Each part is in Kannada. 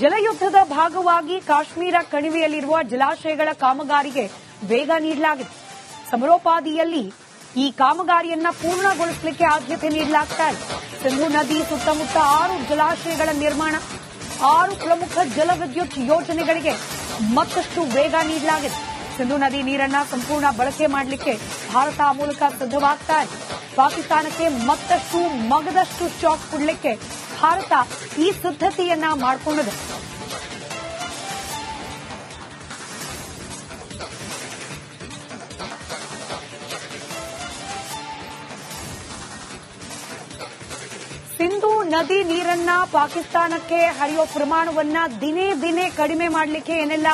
ಜಲಯುದ್ಧದ ಭಾಗವಾಗಿ ಕಾಶ್ಮೀರ ಕಣಿವೆಯಲ್ಲಿರುವ ಜಲಾಶಯಗಳ ಕಾಮಗಾರಿಗೆ ವೇಗ ನೀಡಲಾಗಿದೆ. ಸಮರೋಪಾದಿಯಲ್ಲಿ ಈ ಕಾಮಗಾರಿಯನ್ನ ಪೂರ್ಣಗೊಳಿಸಲಿಕ್ಕೆ ಆದ್ಯತೆ ನೀಡಲಾಗ್ತಾ ಇದೆ. ಸಿಂಧೂ ನದಿ ಸುತ್ತಮುತ್ತ 6 ಜಲಾಶಯಗಳ ನಿರ್ಮಾಣ, 6 ಪ್ರಮುಖ ಜಲವಿದ್ಯುತ್ ಯೋಜನೆಗಳಿಗೆ ಮತ್ತಷ್ಟು ವೇಗ ನೀಡಲಾಗಿದೆ. ಸಿಂಧೂ ನದಿ ನೀರನ್ನ ಸಂಪೂರ್ಣ ಬಳಕೆ ಮಾಡಲಿಕ್ಕೆ ಭಾರತ ಆ ಮೂಲಕ ಸಿದ್ಧವಾಗ್ತಾ ಇದೆ. ಪಾಕಿಸ್ತಾನಕ್ಕೆ ಮತ್ತಷ್ಟು ಮಗದಷ್ಟು ಶಾಕ್ ಕೊಡಲಿಕ್ಕೆ ಭಾರತ ಈ ಸಿದ್ಧತೆಯನ್ನ ಮಾಡಿಕೊಂಡಿದೆ. ಸಿಂಧೂ ನದಿ ನೀರನ್ನ ಪಾಕಿಸ್ತಾನಕ್ಕೆ ಹರಿಯೋ ಪ್ರಮಾಣವನ್ನ ದಿನೇ ದಿನೇ ಕಡಿಮೆ ಮಾಡಲಿಕ್ಕೆ ಏನೆಲ್ಲ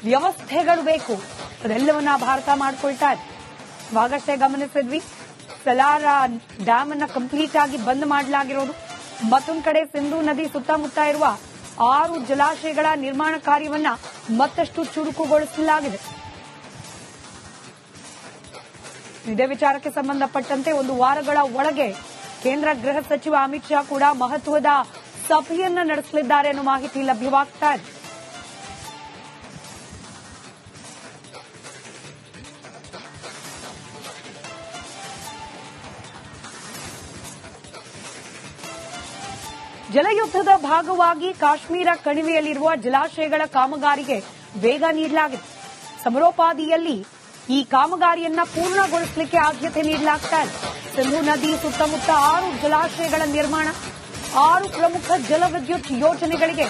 ವ್ಯವಸ್ಥೆಗಳು ಬೇಕು ಅದೆಲ್ಲವನ್ನ ಭಾರತ ಮಾಡಿಕೊಳ್ತಾ ಇದೆ. ಇವಾಗಷ್ಟೇ ಗಮನಿಸಿದ್ವಿ, ಸಲಾರ ಡ್ಯಾಮ್ ಅನ್ನ ಕಂಪ್ಲೀಟ್ ಆಗಿ ಬಂದ್ ಮಾಡಲಾಗಿರೋದು. ಮತ್ತೊಂದು ಕಡೆ ಸಿಂಧೂ ನದಿ ಸುತ್ತಮುತ್ತ ಇರುವ 6 ಜಲಾಶಯಗಳ ನಿರ್ಮಾಣ ಕಾರ್ಯವನ್ನ ಮತ್ತಷ್ಟು ಚುರುಕುಗೊಳಿಸಲಾಗಿದೆ. ಇದೇ ವಿಚಾರಕ್ಕೆ ಸಂಬಂಧಪಟ್ಟಂತೆ 1 ವಾರಗಳ ಒಳಗೆ ಕೇಂದ್ರ ಗೃಹ ಸಚಿವ ಅಮಿತ್ ಶಾ ಕೂಡ ಮಹತ್ವದ ಸಭೆಯನ್ನ ನಡೆಸಲಿದ್ದಾರೆ ಅನ್ನೋ ಮಾಹಿತಿ ಲಭ್ಯವಾಗ್ತಾ ಇದೆ. ಜಲಯುದ್ಧದ ಭಾಗವಾಗಿ ಕಾಶ್ಮೀರ ಕಣಿವೆಯಲ್ಲಿರುವ ಜಲಾಶಯಗಳ ಕಾಮಗಾರಿಗೆ ವೇಗ ನೀಡಲಾಗಿದೆ. ಸಮರೋಪಾದಿಯಲ್ಲಿ ಈ ಕಾಮಗಾರಿಯನ್ನ ಪೂರ್ಣಗೊಳಿಸಲಿಕ್ಕೆ ಆದ್ಯತೆ ನೀಡಲಾಗ್ತಾ ಇದೆ. ಸಿಂಧೂ ನದಿ ಸುತ್ತಮುತ್ತ 6 ಜಲಾಶಯಗಳ ನಿರ್ಮಾಣ, 6 ಪ್ರಮುಖ ಜಲವಿದ್ಯುತ್ ಯೋಜನೆಗಳಿಗೆ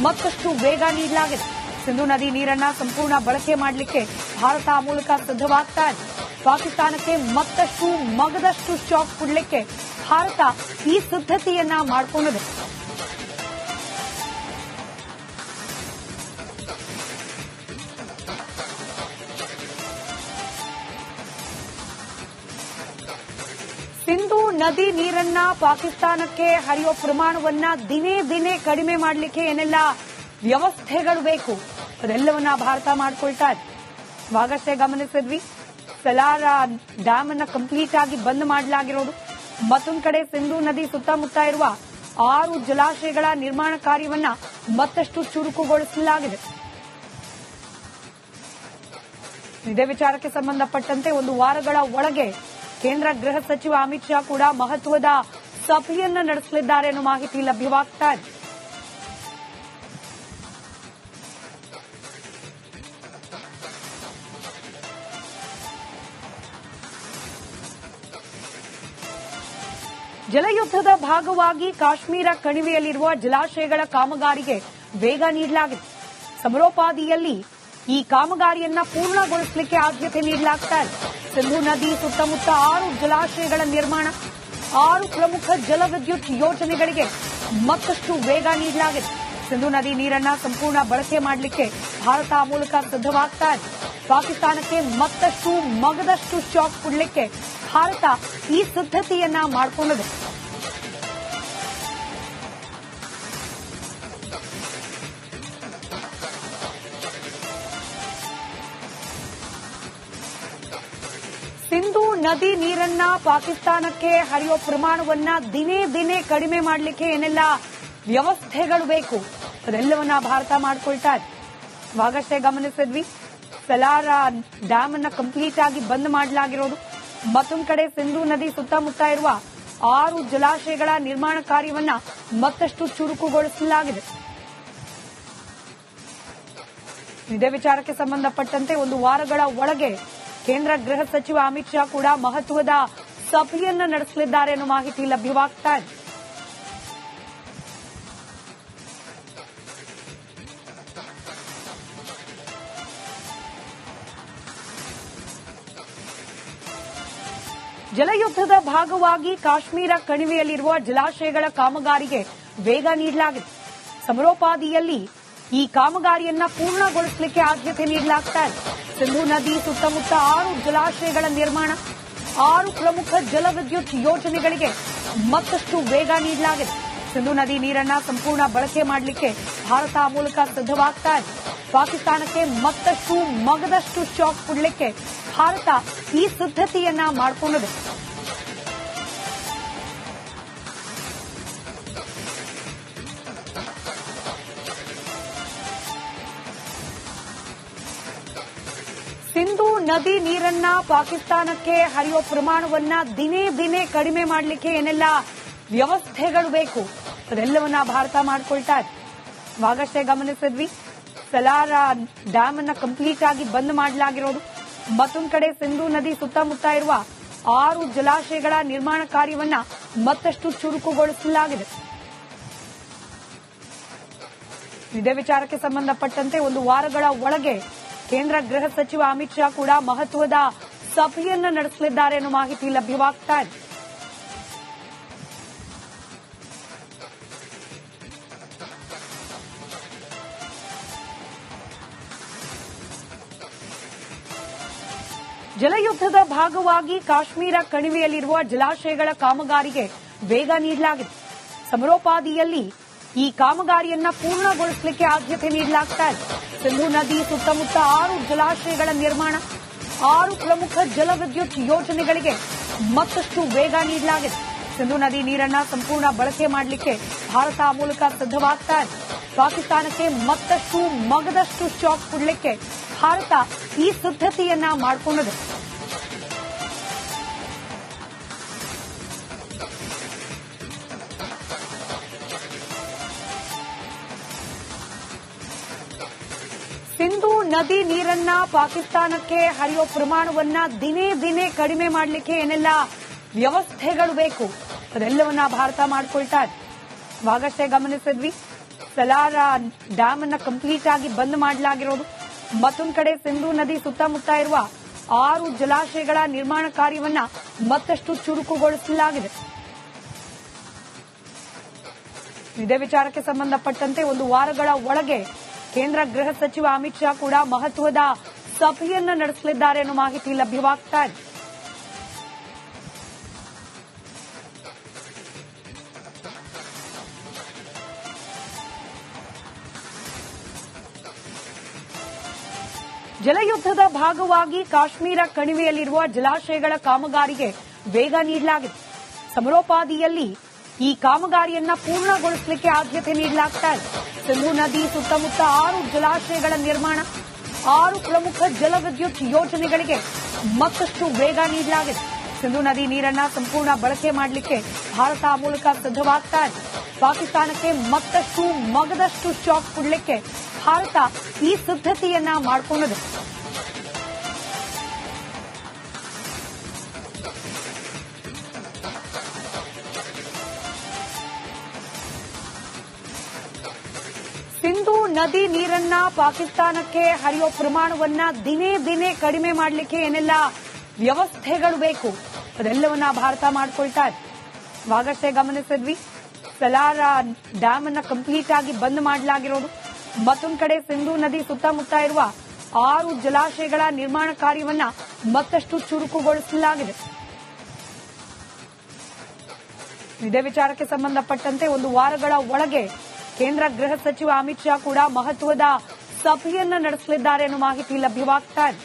ಮತ್ತಷ್ಟು ವೇಗ ನೀಡಲಾಗಿದೆ. ಸಿಂಧೂ ನದಿ ನೀರನ್ನ ಸಂಪೂರ್ಣ ಬಳಕೆ ಮಾಡಲಿಕ್ಕೆ ಭಾರತ ಆ ಮೂಲಕ ಸಿದ್ಧವಾಗ್ತಾ ಇದೆ. ಪಾಕಿಸ್ತಾನಕ್ಕೆ ಮತ್ತಷ್ಟು ಮಗದಷ್ಟು ಶಾಕ್ ಕೊಡಲಿಕ್ಕೆ ಭಾರತ ಈ ಸಿದ್ಧತೆಯನ್ನ ಮಾಡಿಕೊಂಡಿದೆ. ಸಿಂಧೂ ನದಿ ನೀರನ್ನ ಪಾಕಿಸ್ತಾನಕ್ಕೆ ಹರಿಯೋ ಪ್ರಮಾಣವನ್ನ ದಿನೇ ದಿನೇ ಕಡಿಮೆ ಮಾಡಲಿಕ್ಕೆ ಏನೆಲ್ಲ ವ್ಯವಸ್ಥೆಗಳು ಬೇಕು ಅದೆಲ್ಲವನ್ನ ಭಾರತ ಮಾಡಿಕೊಳ್ತಾ ಇದೆ. ಇವಾಗಷ್ಟೇ ಗಮನಿಸಿದ್ವಿ, ಸಲಾರ ಡ್ಯಾಮ್ ಅನ್ನ ಕಂಪ್ಲೀಟ್ ಆಗಿ ಬಂದ್ ಮಾಡಲಾಗಿರೋದು. ಮತ್ತೊಂದು ಕಡೆ ಸಿಂಧೂ ನದಿ ಸುತ್ತಮುತ್ತ ಇರುವ 6 ಜಲಾಶಯಗಳ ನಿರ್ಮಾಣ ಕಾರ್ಯವನ್ನ ಮತ್ತಷ್ಟು ಚುರುಕುಗೊಳಿಸಲಾಗಿದೆ. ಇದೇ ವಿಚಾರಕ್ಕೆ ಸಂಬಂಧಪಟ್ಟಂತೆ 1 ವಾರಗಳ ಒಳಗೆ ಕೇಂದ್ರ ಗೃಹ ಸಚಿವ ಅಮಿತ್ ಶಾ ಕೂಡ ಮಹತ್ವದ ಸಭೆಯನ್ನ ನಡೆಸಲಿದ್ದಾರೆ ಅನ್ನೋ ಮಾಹಿತಿ ಲಭ್ಯವಾಗ್ತಾ ಇದೆ. ಜಲಯುದ್ಧದ ಭಾಗವಾಗಿ ಕಾಶ್ಮೀರ ಕಣಿವೆಯಲ್ಲಿರುವ ಜಲಾಶಯಗಳ ಕಾಮಗಾರಿಗೆ ವೇಗ ನೀಡಲಾಗಿದೆ. ಸಮರೋಪಾದಿಯಲ್ಲಿ ಈ ಕಾಮಗಾರಿಯನ್ನ ಪೂರ್ಣಗೊಳಿಸಲಿಕ್ಕೆ ಆದ್ಯತೆ ನೀಡಲಾಗ್ತಾ ಇದೆ. ಸಿಂಧೂ ನದಿ ಸುತ್ತಮುತ್ತ 6 ಜಲಾಶಯಗಳ ನಿರ್ಮಾಣ, 6 ಪ್ರಮುಖ ಜಲವಿದ್ಯುತ್ ಯೋಜನೆಗಳಿಗೆ ಮತ್ತಷ್ಟು ವೇಗ ನೀಡಲಾಗಿದೆ. ಸಿಂಧೂ ನದಿ ನೀರನ್ನ ಸಂಪೂರ್ಣ ಬಳಕೆ ಮಾಡಲಿಕ್ಕೆ ಭಾರತ ಆ ಮೂಲಕ ಸಿದ್ಧವಾಗ್ತಾ ಇದೆ. ಪಾಕಿಸ್ತಾನಕ್ಕೆ ಮತ್ತಷ್ಟು ಮಗದಷ್ಟು ಶಾಕ್ ಕೊಡಲಿಕ್ಕೆ ಭಾರತ ಈ ಸಿದ್ಧತೆಯನ್ನ ಮಾಡಿಕೊಂಡಿದೆ. ಸಿಂಧೂ ನದಿ ನೀರನ್ನ ಪಾಕಿಸ್ತಾನಕ್ಕೆ ಹರಿಯೋ ಪ್ರಮಾಣವನ್ನ ದಿನೇ ದಿನೇ ಕಡಿಮೆ ಮಾಡಲಿಕ್ಕೆ ಏನೆಲ್ಲ ವ್ಯವಸ್ಥೆಗಳು ಬೇಕು ಅದೆಲ್ಲವನ್ನ ಭಾರತ ಮಾಡಿಕೊಳ್ತಾ ಇದೆ. ಇವಾಗಷ್ಟೇ ಗಮನಿಸಿದ್ವಿ, ಸಲಾರ ಡ್ಯಾಮ್ ಅನ್ನ ಕಂಪ್ಲೀಟ್ ಆಗಿ ಬಂದ್ ಮಾಡಲಾಗಿರೋದು. ಮತ್ತೊಂದು ಕಡೆ ಸಿಂಧೂ ನದಿ ಸುತ್ತಮುತ್ತ ಇರುವ 6 ಜಲಾಶಯಗಳ ನಿರ್ಮಾಣ ಕಾರ್ಯವನ್ನ ಮತ್ತಷ್ಟು ಚುರುಕುಗೊಳಿಸಲಾಗಿದೆ. ಇದೇ ವಿಚಾರಕ್ಕೆ ಸಂಬಂಧಪಟ್ಟಂತೆ 1 ವಾರಗಳ ಒಳಗೆ ಕೇಂದ್ರ ಗೃಹ ಸಚಿವ ಅಮಿತ್ ಶಾ ಕೂಡ ಮಹತ್ವದ ಸಭೆಯನ್ನ ನಡೆಸಲಿದ್ದಾರೆ ಅನ್ನೋ ಮಾಹಿತಿ ಲಭ್ಯವಾಗ್ತಾ ಇದೆ. ಜಲಯುದ್ಧದ ಭಾಗವಾಗಿ ಕಾಶ್ಮೀರ ಕಣಿವೆಯಲ್ಲಿರುವ ಜಲಾಶಯಗಳ ಕಾಮಗಾರಿಗೆ ವೇಗ ನೀಡಲಾಗಿದೆ. ಸಮರೋಪಾದಿಯಲ್ಲಿ ಈ ಕಾಮಗಾರಿಯನ್ನ ಪೂರ್ಣಗೊಳಿಸಲಿಕ್ಕೆ ಆದ್ಯತೆ ನೀಡಲಾಗ್ತಾ ಇದೆ. ಸಿಂಧೂ ನದಿ ಸುತ್ತಮುತ್ತ 6 ಜಲಾಶಯಗಳ ನಿರ್ಮಾಣ, 6 ಪ್ರಮುಖ ಜಲವಿದ್ಯುತ್ ಯೋಜನೆಗಳಿಗೆ ಮತ್ತಷ್ಟು ವೇಗ ನೀಡಲಾಗಿದೆ. ಸಿಂಧೂ ನದಿ ನೀರನ್ನ ಸಂಪೂರ್ಣ ಬಳಕೆ ಮಾಡಲಿಕ್ಕೆ ಭಾರತ ಆ ಮೂಲಕ ಸಿದ್ಧವಾಗ್ತಾ ಇದೆ. ಪಾಕಿಸ್ತಾನಕ್ಕೆ ಮತ್ತಷ್ಟು ಮಗದಷ್ಟು ಶಾಕ್ ಕೊಡಲಿಕ್ಕೆ ಭಾರತ ಈ ಸಿದ್ಧತೆಯನ್ನ ಮಾಡಿಕೊಂಡಿದೆ. ನದಿ ನೀರನ್ನ ಪಾಕಿಸ್ತಾನಕ್ಕೆ ಹರಿಯೋ ಪ್ರಮಾಣವನ್ನ ದಿನೇ ದಿನೇ ಕಡಿಮೆ ಮಾಡಲಿಕ್ಕೆ ಏನೆಲ್ಲ ವ್ಯವಸ್ಥೆಗಳು ಬೇಕು ಅದೆಲ್ಲವನ್ನ ಭಾರತ ಮಾಡ್ಕೊಳ್ತಾ ಇದೆ. ಇವಾಗಷ್ಟೇ ಗಮನಿಸಿದ್ವಿ, ಸಲಾರ ಡ್ಯಾಮ್ ಅನ್ನ ಕಂಪ್ಲೀಟ್ ಆಗಿ ಬಂದ್ ಮಾಡಲಾಗಿರೋದು. ಮತ್ತೊಂದು ಕಡೆ ಸಿಂಧೂ ನದಿ ಸುತ್ತಮುತ್ತ ಇರುವ 6 ಜಲಾಶಯಗಳ ನಿರ್ಮಾಣ ಕಾರ್ಯವನ್ನ ಮತ್ತಷ್ಟು ಚುರುಕುಗೊಳಿಸಲಾಗಿದೆ. ಇದೇ ವಿಚಾರಕ್ಕೆ ಸಂಬಂಧಪಟ್ಟಂತೆ ಒಂದು ವಾರಗಳ ಒಳಗೆ ಕೇಂದ್ರ ಗೃಹ ಸಚಿವ ಅಮಿತ್ ಶಾ ಕೂಡ ಮಹತ್ವದ ಸಭೆಯನ್ನ ನಡೆಸಲಿದ್ದಾರೆ ಅನ್ನೋ ಮಾಹಿತಿ ಲಭ್ಯವಾಗ್ತಾ ಇದೆ. ಜಲಯುದ್ಧದ ಭಾಗವಾಗಿ ಕಾಶ್ಮೀರ ಕಣಿವೆಯಲ್ಲಿರುವ ಜಲಾಶಯಗಳ ಕಾಮಗಾರಿಗೆ ವೇಗ ನೀಡಲಾಗಿದೆ. ಸಮರೋಪಾದಿಯಲ್ಲಿ ಈ ಕಾಮಗಾರಿಯನ್ನ ಪೂರ್ಣಗೊಳಿಸಲಿಕ್ಕೆ ಆದ್ಯತೆ ನೀಡಲಾಗ್ತಾ ಇದೆ. ಸಿಂಧೂ ನದಿ ಸುತ್ತಮುತ್ತ 6 ಜಲಾಶಯಗಳ ನಿರ್ಮಾಣ, 6 ಪ್ರಮುಖ ಜಲವಿದ್ಯುತ್ ಯೋಜನೆಗಳಿಗೆ ಮತ್ತಷ್ಟು ವೇಗ ನೀಡಲಾಗಿದೆ. ಸಿಂಧೂ ನದಿ ನೀರನ್ನ ಸಂಪೂರ್ಣ ಬಳಕೆ ಮಾಡಲಿಕ್ಕೆ ಭಾರತ ಆ ಮೂಲಕ ಸಿದ್ಧವಾಗ್ತಾ ಇದೆ. ಪಾಕಿಸ್ತಾನಕ್ಕೆ ಮತ್ತಷ್ಟು ಮಗದಷ್ಟು ಶಾಕ್ ಕೊಡಲಿಕ್ಕೆ ಭಾರತ ಈ ಸಿದ್ಧತೆಯನ್ನ ಮಾಡಿಕೊಂಡಿದೆ. ಸಿಂಧೂ ನದಿ ನೀರನ್ನ ಪಾಕಿಸ್ತಾನಕ್ಕೆ ಹರಿಯೋ ಪ್ರಮಾಣವನ್ನ ದಿನೇ ದಿನೇ ಕಡಿಮೆ ಮಾಡಲಿಕ್ಕೆ ಏನೆಲ್ಲ ವ್ಯವಸ್ಥೆಗಳು ಬೇಕು ಅದೆಲ್ಲವನ್ನ ಭಾರತ ಮಾಡ್ಕೊಳ್ತಾ ಇದೆ. ಇವಾಗಷ್ಟೇ ಗಮನಿಸಿದ್ವಿ, ಸಲಾರ ಡ್ಯಾಮ್ ಅನ್ನ ಕಂಪ್ಲೀಟ್ ಆಗಿ ಬಂದ್ ಮಾಡಲಾಗಿರೋದು. ಮತ್ತೊಂದು ಕಡೆ ಸಿಂಧೂ ನದಿ ಸುತ್ತಮುತ್ತ ಇರುವ 6 ಜಲಾಶಯಗಳ ನಿರ್ಮಾಣ ಕಾರ್ಯವನ್ನ ಮತ್ತಷ್ಟು ಚುರುಕುಗೊಳಿಸಲಾಗಿದೆ. ಇದೇ ವಿಚಾರಕ್ಕೆ ಸಂಬಂಧಪಟ್ಟಂತೆ ಒಂದು ವಾರಗಳ ಒಳಗೆ ಕೇಂದ್ರ ಗೃಹ ಸಚಿವ ಅಮಿತ್ ಶಾ ಕೂಡ ಮಹತ್ವದ ಸಭೆಯನ್ನ ನಡೆಸಲಿದ್ದಾರೆ ಅನ್ನೋ ಮಾಹಿತಿ ಲಭ್ಯವಾಗ್ತಾ ಇದೆ. ಜಲಯುದ್ಧದ ಭಾಗವಾಗಿ ಕಾಶ್ಮೀರ ಕಣಿವೆಯಲ್ಲಿರುವ ಜಲಾಶಯಗಳ ಕಾಮಗಾರಿಗೆ ವೇಗ ನೀಡಲಾಗಿದೆ. ಸಮರೋಪಾದಿಯಲ್ಲಿ ಈ ಕಾಮಗಾರಿಯನ್ನ ಪೂರ್ಣಗೊಳಿಸಲಿಕ್ಕೆ ಆದ್ಯತೆ ನೀಡಲಾಗ್ತಾ ಇದೆ. ಸಿಂಧೂ ನದಿ ಸುತ್ತಮುತ್ತ 6 ಜಲಾಶಯಗಳ ನಿರ್ಮಾಣ, 6 ಪ್ರಮುಖ ಜಲವಿದ್ಯುತ್ ಯೋಜನೆಗಳಿಗೆ ಮತ್ತಷ್ಟು ವೇಗ ನೀಡಲಾಗಿದೆ. ಸಿಂಧೂ ನದಿ ನೀರನ್ನ ಸಂಪೂರ್ಣ ಬಳಕೆ ಮಾಡಲಿಕ್ಕೆ ಭಾರತ ಆ ಮೂಲಕ ಸಿದ್ಧವಾಗ್ತಾ ಇದೆ. ಪಾಕಿಸ್ತಾನಕ್ಕೆ ಮತ್ತಷ್ಟು ಮಗದಷ್ಟು ಶಾಕ್ ಕೊಡಲಿಕ್ಕೆ ಭಾರತ ಈ ಸಿದ್ಧತೆಯನ್ನ ಮಾಡಿಕೊಂಡಿದೆ. ಸಿಂಧೂ ನದಿ ನೀರನ್ನ ಪಾಕಿಸ್ತಾನಕ್ಕೆ ಹರಿಯೋ ಪ್ರಮಾಣವನ್ನ ದಿನೇ ದಿನೇ ಕಡಿಮೆ ಮಾಡಲಿಕ್ಕೆ ಏನೆಲ್ಲ ವ್ಯವಸ್ಥೆಗಳು ಬೇಕು ಅದೆಲ್ಲವನ್ನ ಭಾರತ ಮಾಡ್ಕೊಳ್ತಾ ಇದೆ. ಇವಾಗಷ್ಟೇ ಗಮನಿಸಿದ್ವಿ, ಸಲಾರ ಡ್ಯಾಮ್ ಅನ್ನ ಕಂಪ್ಲೀಟ್ ಆಗಿ ಬಂದ್ ಮಾಡಲಾಗಿರೋದು. ಮತ್ತೊಂದು ಕಡೆ ಸಿಂಧೂ ನದಿ ಸುತ್ತಮುತ್ತ ಇರುವ 6 ಜಲಾಶಯಗಳ ನಿರ್ಮಾಣ ಕಾರ್ಯವನ್ನ ಮತ್ತಷ್ಟು ಚುರುಕುಗೊಳಿಸಲಾಗಿದೆ. ಇದೇ ವಿಚಾರಕ್ಕೆ ಸಂಬಂಧಪಟ್ಟಂತೆ ಒಂದು ವಾರಗಳ ಒಳಗೆ ಕೇಂದ್ರ ಗೃಹ ಸಚಿವ ಅಮಿತ್ ಶಾ ಕೂಡ ಮಹತ್ವದ ಸಭೆಯನ್ನ ನಡೆಸಲಿದ್ದಾರೆ ಅನ್ನೋ ಮಾಹಿತಿ ಲಭ್ಯವಾಗ್ತಾ ಇದೆ.